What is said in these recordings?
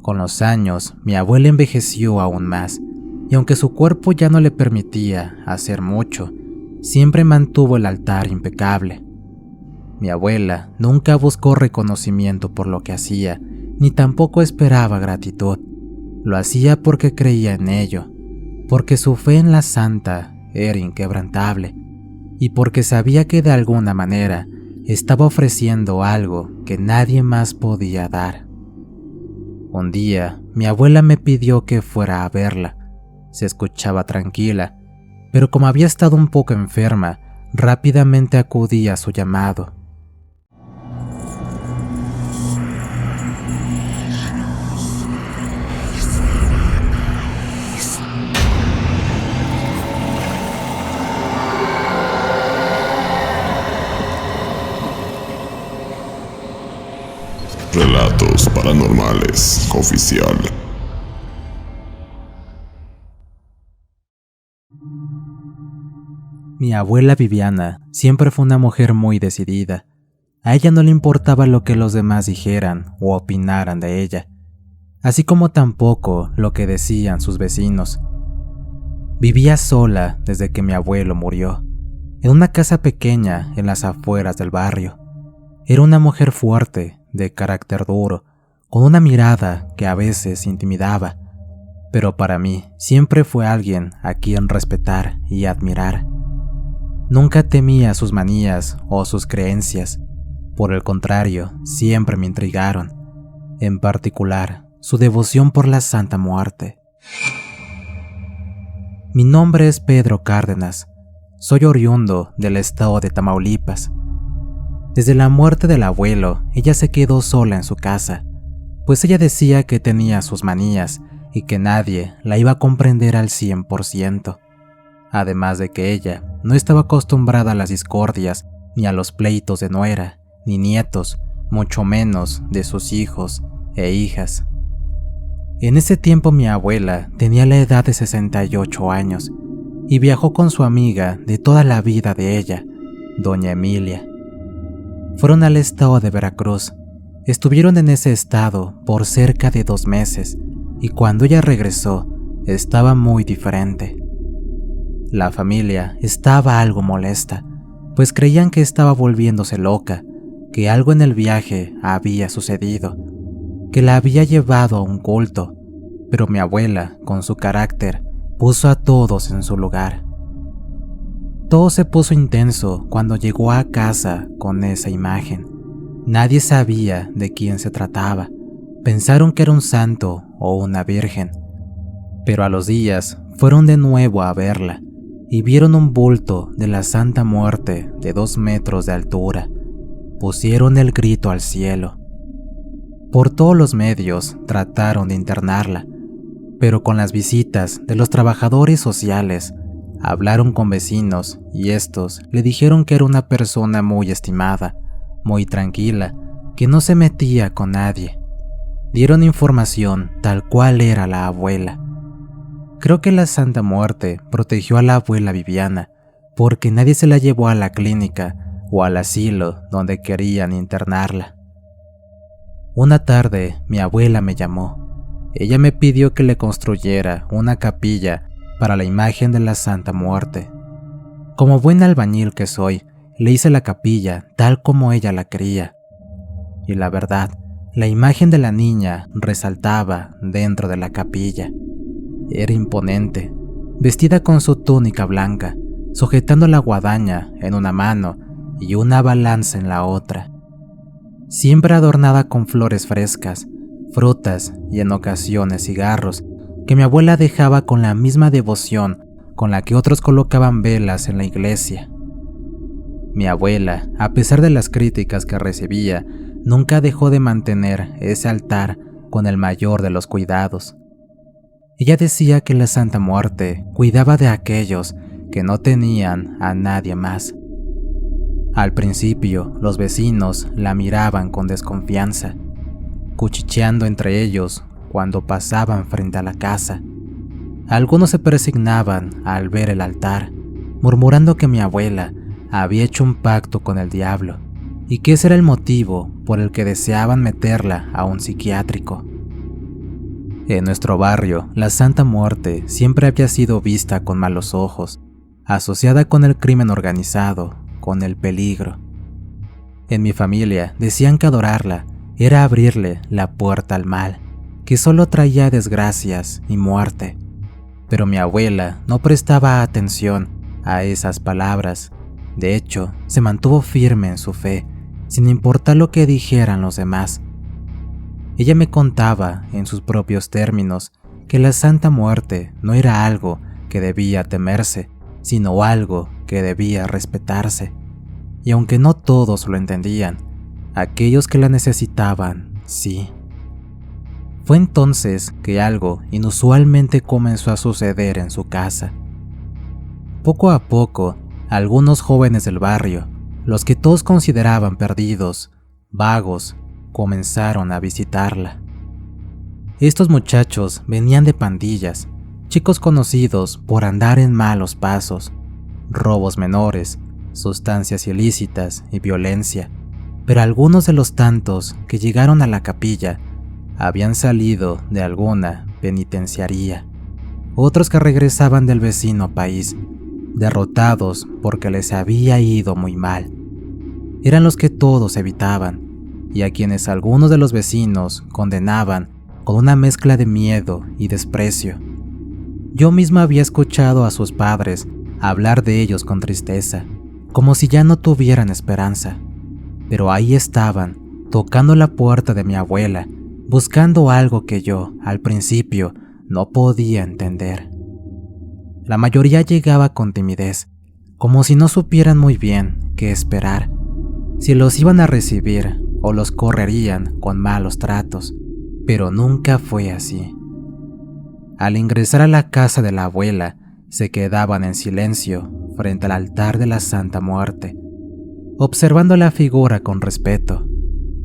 Con los años, mi abuela envejeció aún más, y aunque su cuerpo ya no le permitía hacer mucho, siempre mantuvo el altar impecable. Mi abuela nunca buscó reconocimiento por lo que hacía, ni tampoco esperaba gratitud. Lo hacía porque creía en ello, porque su fe en la santa era inquebrantable, y porque sabía que de alguna manera estaba ofreciendo algo que nadie más podía dar. Un día, mi abuela me pidió que fuera a verla. Se escuchaba tranquila, pero como había estado un poco enferma, rápidamente acudí a su llamado. Relatos Paranormales Oficial. Mi abuela Viviana siempre fue una mujer muy decidida. A ella no le importaba lo que los demás dijeran o opinaran de ella, así como tampoco lo que decían sus vecinos. Vivía sola desde que mi abuelo murió, en una casa pequeña en las afueras del barrio. Era una mujer fuerte, de carácter duro, con una mirada que a veces intimidaba, pero para mí siempre fue alguien a quien respetar y admirar. Nunca temía sus manías o sus creencias, por el contrario, siempre me intrigaron, en particular su devoción por la Santa Muerte. Mi nombre es Pedro Cárdenas, soy oriundo del estado de Tamaulipas. Desde la muerte del abuelo, ella se quedó sola en su casa, pues ella decía que tenía sus manías y que nadie la iba a comprender al 100%. Además de que ella no estaba acostumbrada a las discordias, ni a los pleitos de nuera, ni nietos, mucho menos de sus hijos e hijas. En ese tiempo mi abuela tenía la edad de 68 años y viajó con su amiga de toda la vida de ella, doña Emilia. Fueron al estado de Veracruz. Estuvieron en ese estado por cerca de 2 meses y cuando ella regresó estaba muy diferente. La familia estaba algo molesta, pues creían que estaba volviéndose loca, que algo en el viaje había sucedido, que la había llevado a un culto, pero mi abuela, con su carácter, puso a todos en su lugar. Todo se puso intenso cuando llegó a casa con esa imagen. Nadie sabía de quién se trataba. Pensaron que era un santo o una virgen. Pero a los días fueron de nuevo a verla y vieron un bulto de la Santa Muerte de 2 metros de altura. Pusieron el grito al cielo. Por todos los medios trataron de internarla, pero con las visitas de los trabajadores sociales, hablaron con vecinos y estos le dijeron que era una persona muy estimada, muy tranquila, que no se metía con nadie. Dieron información tal cual era la abuela. Creo que la Santa Muerte protegió a la abuela Viviana, porque nadie se la llevó a la clínica o al asilo donde querían internarla. Una tarde mi abuela me llamó. Ella me pidió que le construyera una capilla para la imagen de la Santa Muerte. Como buen albañil que soy, le hice la capilla tal como ella la quería. Y la verdad, la imagen de la niña resaltaba dentro de la capilla. Era imponente, vestida con su túnica blanca, sujetando la guadaña en una mano y una balanza en la otra. Siempre adornada con flores frescas, frutas y en ocasiones cigarros, que mi abuela dejaba con la misma devoción con la que otros colocaban velas en la iglesia. Mi abuela, a pesar de las críticas que recibía, nunca dejó de mantener ese altar con el mayor de los cuidados. Ella decía que la Santa Muerte cuidaba de aquellos que no tenían a nadie más. Al principio, los vecinos la miraban con desconfianza, cuchicheando entre ellos cuando pasaban frente a la casa. Algunos se persignaban al ver el altar, murmurando que mi abuela había hecho un pacto con el diablo y que ese era el motivo por el que deseaban meterla a un psiquiátrico. En nuestro barrio, la Santa Muerte siempre había sido vista con malos ojos, asociada con el crimen organizado, con el peligro. En mi familia decían que adorarla era abrirle la puerta al mal, que solo traía desgracias y muerte. Pero mi abuela no prestaba atención a esas palabras. De hecho, se mantuvo firme en su fe, sin importar lo que dijeran los demás. Ella me contaba, en sus propios términos, que la Santa Muerte no era algo que debía temerse, sino algo que debía respetarse. Y aunque no todos lo entendían, aquellos que la necesitaban, sí. Fue entonces que algo inusualmente comenzó a suceder en su casa. Poco a poco, algunos jóvenes del barrio, los que todos consideraban perdidos, vagos, comenzaron a visitarla. Estos muchachos venían de pandillas, chicos conocidos por andar en malos pasos, robos menores, sustancias ilícitas y violencia, pero algunos de los tantos que llegaron a la capilla habían salido de alguna penitenciaría, otros que regresaban del vecino país, derrotados porque les había ido muy mal. Eran los que todos evitaban, y a quienes algunos de los vecinos condenaban con una mezcla de miedo y desprecio. Yo mismo había escuchado a sus padres hablar de ellos con tristeza, como si ya no tuvieran esperanza. Pero ahí estaban, tocando la puerta de mi abuela, buscando algo que yo, al principio, no podía entender. La mayoría llegaba con timidez, como si no supieran muy bien qué esperar, si los iban a recibir o los correrían con malos tratos, pero nunca fue así. Al ingresar a la casa de la abuela, se quedaban en silencio frente al altar de la Santa Muerte, observando la figura con respeto.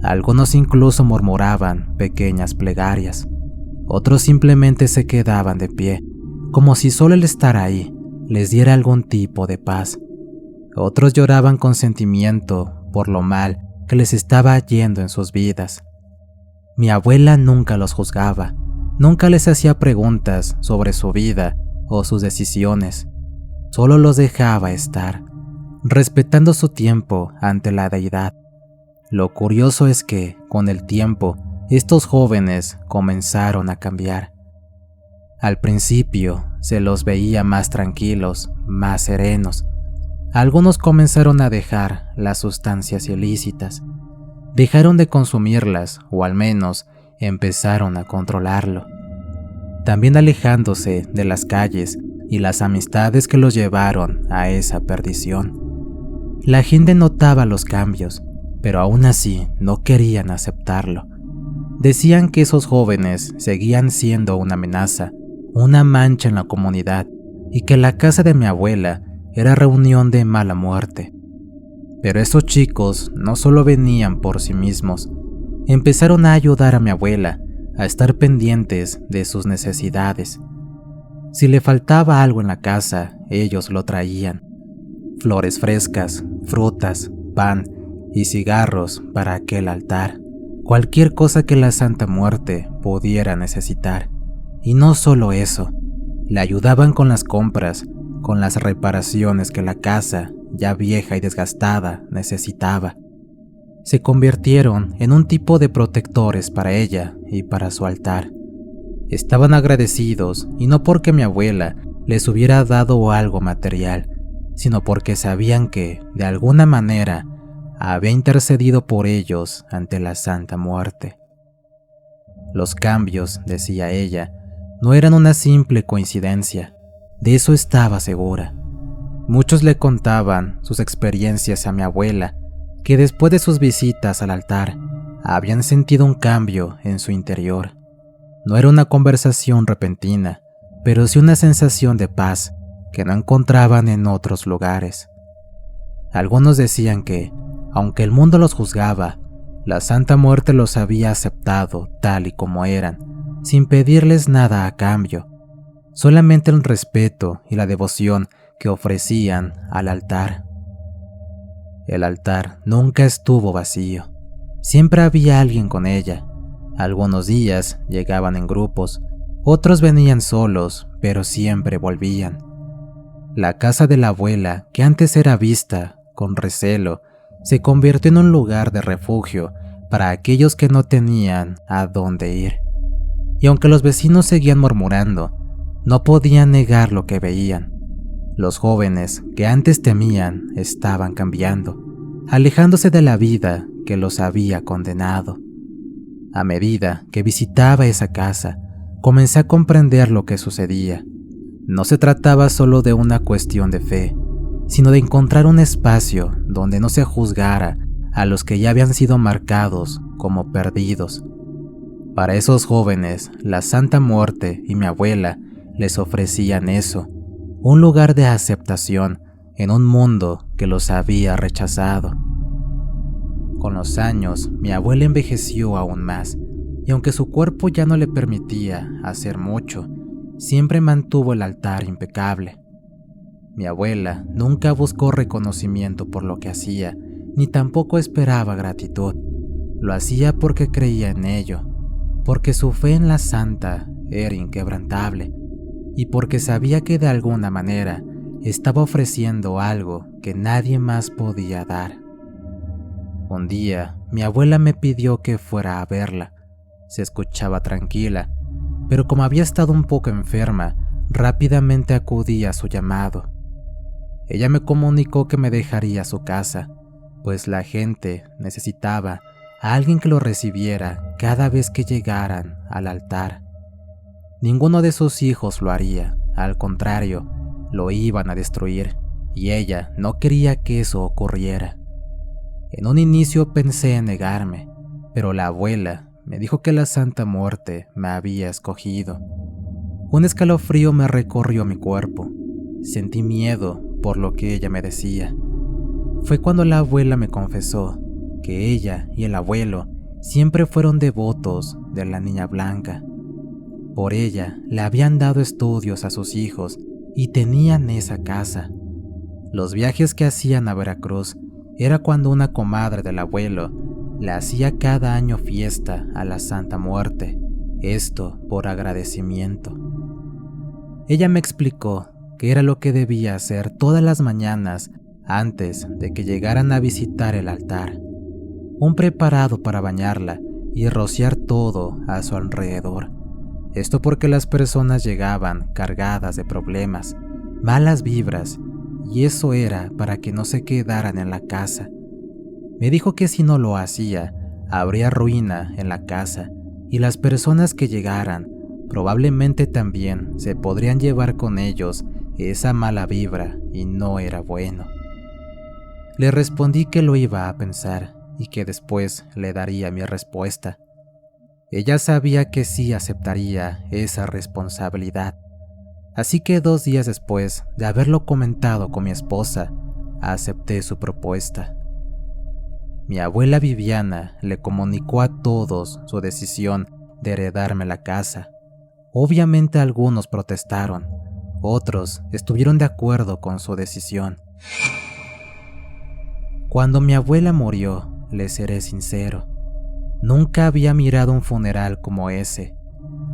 Algunos incluso murmuraban pequeñas plegarias, otros simplemente se quedaban de pie, como si solo el estar ahí les diera algún tipo de paz. Otros lloraban con sentimiento por lo mal que les estaba yendo en sus vidas. Mi abuela nunca los juzgaba, nunca les hacía preguntas sobre su vida o sus decisiones, solo los dejaba estar, respetando su tiempo ante la deidad. Lo curioso es que, con el tiempo, estos jóvenes comenzaron a cambiar. Al principio se los veía más tranquilos, más serenos. Algunos comenzaron a dejar las sustancias ilícitas, dejaron de consumirlas o al menos empezaron a controlarlo, también alejándose de las calles y las amistades que los llevaron a esa perdición. La gente notaba los cambios, pero aún así no querían aceptarlo. Decían que esos jóvenes seguían siendo una amenaza, una mancha en la comunidad, y que la casa de mi abuela era reunión de mala muerte. Pero esos chicos no solo venían por sí mismos, empezaron a ayudar a mi abuela a estar pendientes de sus necesidades. Si le faltaba algo en la casa, ellos lo traían. Flores frescas, frutas, pan y cigarros para aquel altar. Cualquier cosa que la Santa Muerte pudiera necesitar. Y no solo eso, le ayudaban con las compras, con las reparaciones que la casa, ya vieja y desgastada, necesitaba. Se convirtieron en un tipo de protectores para ella y para su altar. Estaban agradecidos, y no porque mi abuela les hubiera dado algo material, sino porque sabían que, de alguna manera, había intercedido por ellos ante la Santa Muerte. Los cambios, decía ella, no eran una simple coincidencia, de eso estaba segura. Muchos le contaban sus experiencias a mi abuela, que después de sus visitas al altar, habían sentido un cambio en su interior. No era una conversación repentina, pero sí una sensación de paz que no encontraban en otros lugares. Algunos decían que, aunque el mundo los juzgaba, la Santa Muerte los había aceptado tal y como eran, sin pedirles nada a cambio, solamente el respeto y la devoción que ofrecían al altar. El altar nunca estuvo vacío, siempre había alguien con ella, Algunos días llegaban en grupos, otros venían solos, pero siempre volvían. La casa de la abuela, que antes era vista con recelo, se convirtió en un lugar de refugio para aquellos que no tenían a dónde ir. Y aunque los vecinos seguían murmurando, no podían negar lo que veían. Los jóvenes que antes temían estaban cambiando, alejándose de la vida que los había condenado. A medida que visitaba esa casa, comencé a comprender lo que sucedía. No se trataba solo de una cuestión de fe, sino de encontrar un espacio donde no se juzgara a los que ya habían sido marcados como perdidos. Para esos jóvenes, la Santa Muerte y mi abuela les ofrecían eso, un lugar de aceptación en un mundo que los había rechazado. Con los años, mi abuela envejeció aún más, y aunque su cuerpo ya no le permitía hacer mucho, siempre mantuvo el altar impecable. Mi abuela nunca buscó reconocimiento por lo que hacía, ni tampoco esperaba gratitud. Lo hacía porque creía en ello, porque su fe en la santa era inquebrantable, y porque sabía que de alguna manera estaba ofreciendo algo que nadie más podía dar. Un día, mi abuela me pidió que fuera a verla. Se escuchaba tranquila, pero como había estado un poco enferma, rápidamente acudí a su llamado. Ella me comunicó que me dejaría a su casa, pues la gente necesitaba a alguien que lo recibiera cada vez que llegaran al altar. Ninguno de sus hijos lo haría, al contrario, lo iban a destruir, y ella no quería que eso ocurriera. En un inicio pensé en negarme, pero la abuela me dijo que la Santa Muerte me había escogido. Un escalofrío me recorrió mi cuerpo. Sentí miedo por lo que ella me decía. Fue cuando la abuela me confesó que ella y el abuelo siempre fueron devotos de la Niña Blanca. Por ella le habían dado estudios a sus hijos y tenían esa casa. Los viajes que hacían a Veracruz era cuando una comadre del abuelo le hacía cada año fiesta a la Santa Muerte, esto por agradecimiento. Ella me explicó que era lo que debía hacer todas las mañanas antes de que llegaran a visitar el altar, un preparado para bañarla y rociar todo a su alrededor. Esto porque las personas llegaban cargadas de problemas, malas vibras, y eso era para que no se quedaran en la casa. Me dijo que si no lo hacía, habría ruina en la casa, y las personas que llegaran probablemente también se podrían llevar con ellos esa mala vibra, y no era bueno. Le respondí que lo iba a pensar y que después le daría mi respuesta. Ella sabía que sí aceptaría esa responsabilidad. Así que 2 días después de haberlo comentado con mi esposa, acepté su propuesta. Mi abuela Viviana le comunicó a todos su decisión de heredarme la casa. Obviamente algunos protestaron, otros estuvieron de acuerdo con su decisión. Cuando mi abuela murió, les seré sincero, nunca había mirado un funeral como ese.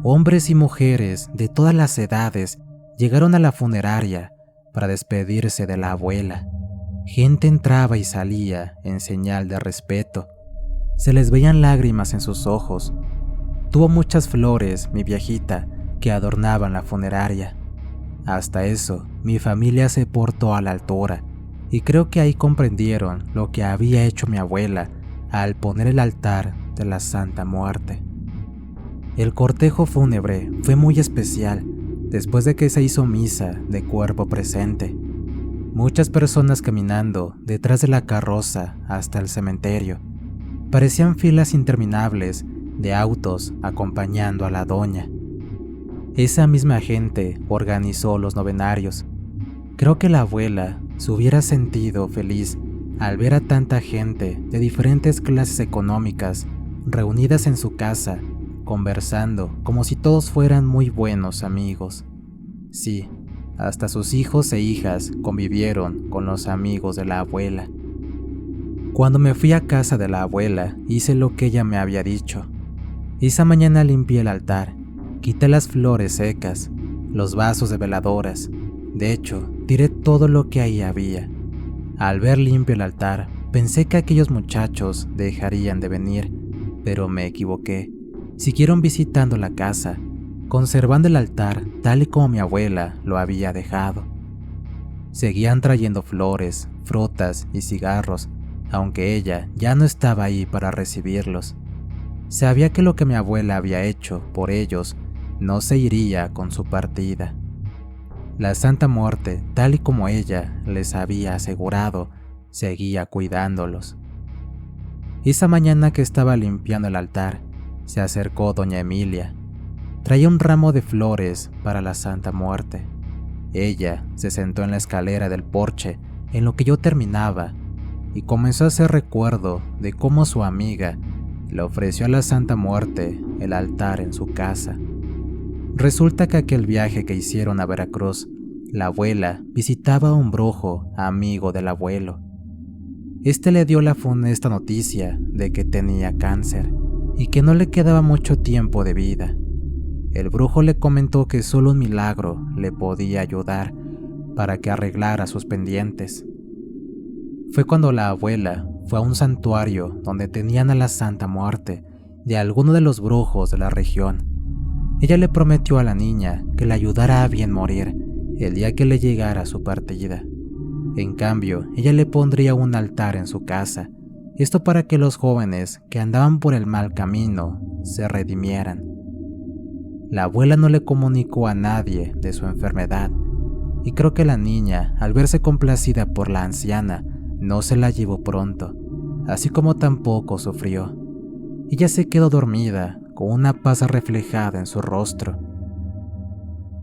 Hombres y mujeres de todas las edades llegaron a la funeraria para despedirse de la abuela. Gente entraba y salía en señal de respeto. Se les veían lágrimas en sus ojos. Tuvo muchas flores, mi viejita, que adornaban la funeraria. Hasta eso, mi familia se portó a la altura, y creo que ahí comprendieron lo que había hecho mi abuela al poner el altar de la Santa Muerte. El cortejo fúnebre fue muy especial después de que se hizo misa de cuerpo presente. Muchas personas caminando detrás de la carroza hasta el cementerio. Parecían filas interminables de autos acompañando a la doña. Esa misma gente organizó los novenarios. Creo que la abuela se hubiera sentido feliz al ver a tanta gente de diferentes clases económicas reunidas en su casa, conversando como si todos fueran muy buenos amigos. Sí, hasta sus hijos e hijas convivieron con los amigos de la abuela. Cuando me fui a casa de la abuela, hice lo que ella me había dicho. Esa mañana limpié el altar, quité las flores secas, los vasos de veladoras. De hecho, tiré todo lo que ahí había. Al ver limpio el altar, pensé que aquellos muchachos dejarían de venir, pero me equivoqué. Siguieron visitando la casa, conservando el altar tal y como mi abuela lo había dejado. Seguían trayendo flores, frutas y cigarros, aunque ella ya no estaba ahí para recibirlos. Sabía que lo que mi abuela había hecho por ellos no se iría con su partida. La Santa Muerte, tal y como ella les había asegurado, seguía cuidándolos. Esa mañana que estaba limpiando el altar, se acercó doña Emilia. Traía un ramo de flores para la Santa Muerte. Ella se sentó en la escalera del porche en lo que yo terminaba y comenzó a hacer recuerdo de cómo su amiga le ofreció a la Santa Muerte el altar en su casa. Resulta que aquel viaje que hicieron a Veracruz, la abuela visitaba a un brujo amigo del abuelo. Este le dio la funesta noticia de que tenía cáncer y que no le quedaba mucho tiempo de vida. El brujo le comentó que solo un milagro le podía ayudar para que arreglara sus pendientes. Fue cuando la abuela fue a un santuario donde tenían a la Santa Muerte de alguno de los brujos de la región. Ella le prometió a la niña que le ayudara a bien morir el día que le llegara su partida. En cambio, ella le pondría un altar en su casa, esto para que los jóvenes que andaban por el mal camino se redimieran. La abuela no le comunicó a nadie de su enfermedad, y creo que la niña, al verse complacida por la anciana, no se la llevó pronto, así como tampoco sufrió. Ella se quedó dormida, con una paz reflejada en su rostro.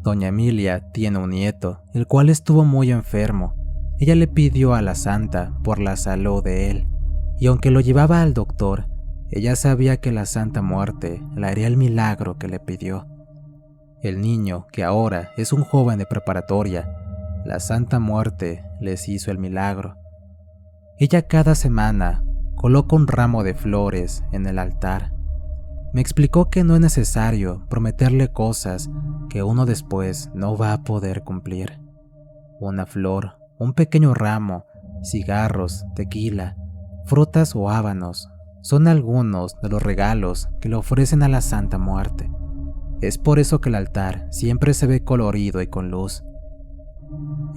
Doña Emilia tiene un nieto, el cual estuvo muy enfermo. Ella le pidió a la santa por la salud de él, y aunque lo llevaba al doctor, ella sabía que la Santa Muerte le haría el milagro que le pidió. El niño, que ahora es un joven de preparatoria, la Santa Muerte les hizo el milagro. Ella cada semana coloca un ramo de flores en el altar. Me explicó que no es necesario prometerle cosas que uno después no va a poder cumplir. Una flor, un pequeño ramo, cigarros, tequila, frutas o hábanos son algunos de los regalos que le ofrecen a la Santa Muerte. Es por eso que el altar siempre se ve colorido y con luz.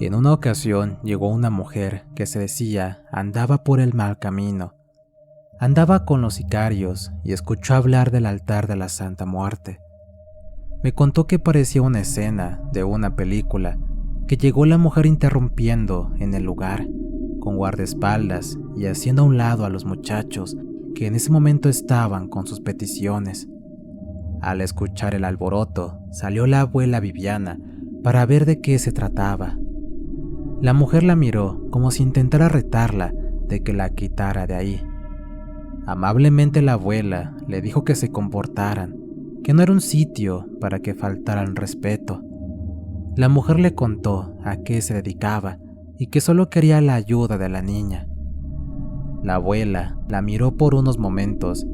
En una ocasión llegó una mujer que se decía andaba por el mal camino. Andaba con los sicarios y escuchó hablar del altar de la Santa Muerte. Me contó que parecía una escena de una película, que llegó la mujer interrumpiendo en el lugar, con guardaespaldas y haciendo a un lado a los muchachos que en ese momento estaban con sus peticiones. Al escuchar el alboroto, salió la abuela Viviana para ver de qué se trataba. La mujer la miró como si intentara retarla de que la quitara de ahí. Amablemente la abuela le dijo que se comportaran, que no era un sitio para que faltaran respeto. La mujer le contó a qué se dedicaba y que solo quería la ayuda de la niña. La abuela la miró por unos momentos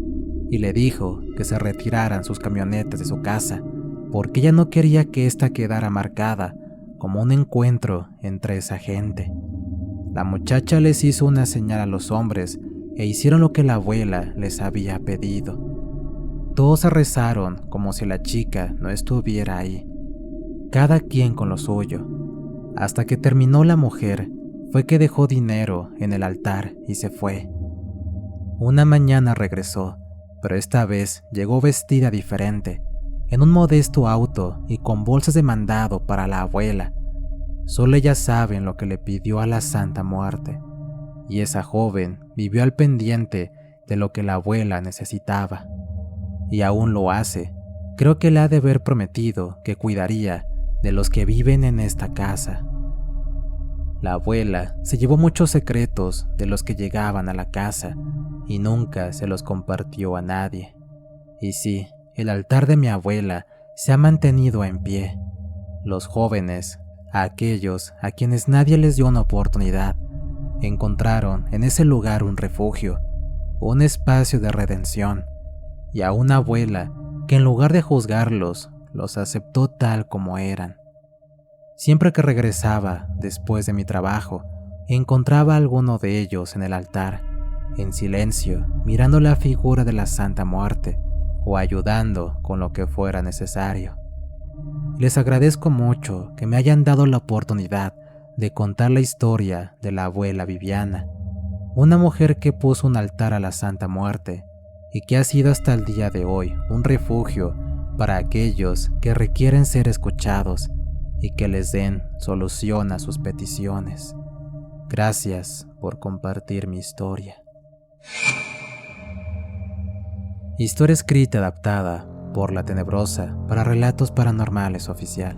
y le dijo que se retiraran sus camionetas de su casa, porque ella no quería que ésta quedara marcada como un encuentro entre esa gente. La muchacha les hizo una señal a los hombres e hicieron lo que la abuela les había pedido. Todos se rezaron como si la chica no estuviera ahí, cada quien con lo suyo. Hasta que terminó la mujer, fue que dejó dinero en el altar y se fue. Una mañana regresó, pero esta vez llegó vestida diferente, en un modesto auto y con bolsas de mandado para la abuela. Solo ellas saben lo que le pidió a la Santa Muerte, y esa joven vivió al pendiente de lo que la abuela necesitaba. Y aún lo hace. Creo que le ha de haber prometido que cuidaría de los que viven en esta casa. La abuela se llevó muchos secretos de los que llegaban a la casa y nunca se los compartió a nadie. Y sí, el altar de mi abuela se ha mantenido en pie. Los jóvenes, aquellos a quienes nadie les dio una oportunidad, encontraron en ese lugar un refugio, un espacio de redención, y a una abuela que en lugar de juzgarlos, los aceptó tal como eran. Siempre que regresaba después de mi trabajo, encontraba a alguno de ellos en el altar, en silencio, mirando la figura de la Santa Muerte o ayudando con lo que fuera necesario. Les agradezco mucho que me hayan dado la oportunidad de contar la historia de la abuela Viviana, una mujer que puso un altar a la Santa Muerte y que ha sido hasta el día de hoy un refugio para aquellos que requieren ser escuchados y que les den solución a sus peticiones. Gracias por compartir mi historia. Historia escrita y adaptada por La Tenebrosa para Relatos Paranormales Oficial.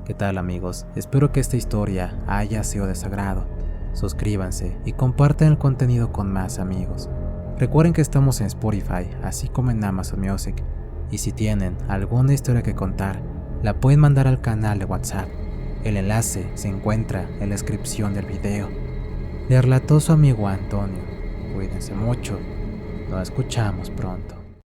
¿Qué tal, amigos? Espero que esta historia haya sido de su agrado. Suscríbanse y compartan el contenido con más amigos. Recuerden que estamos en Spotify, así como en Amazon Music. Y si tienen alguna historia que contar, la pueden mandar al canal de WhatsApp. El enlace se encuentra en la descripción del video. Le relató su amigo Antonio. Cuídense mucho. Nos escuchamos pronto.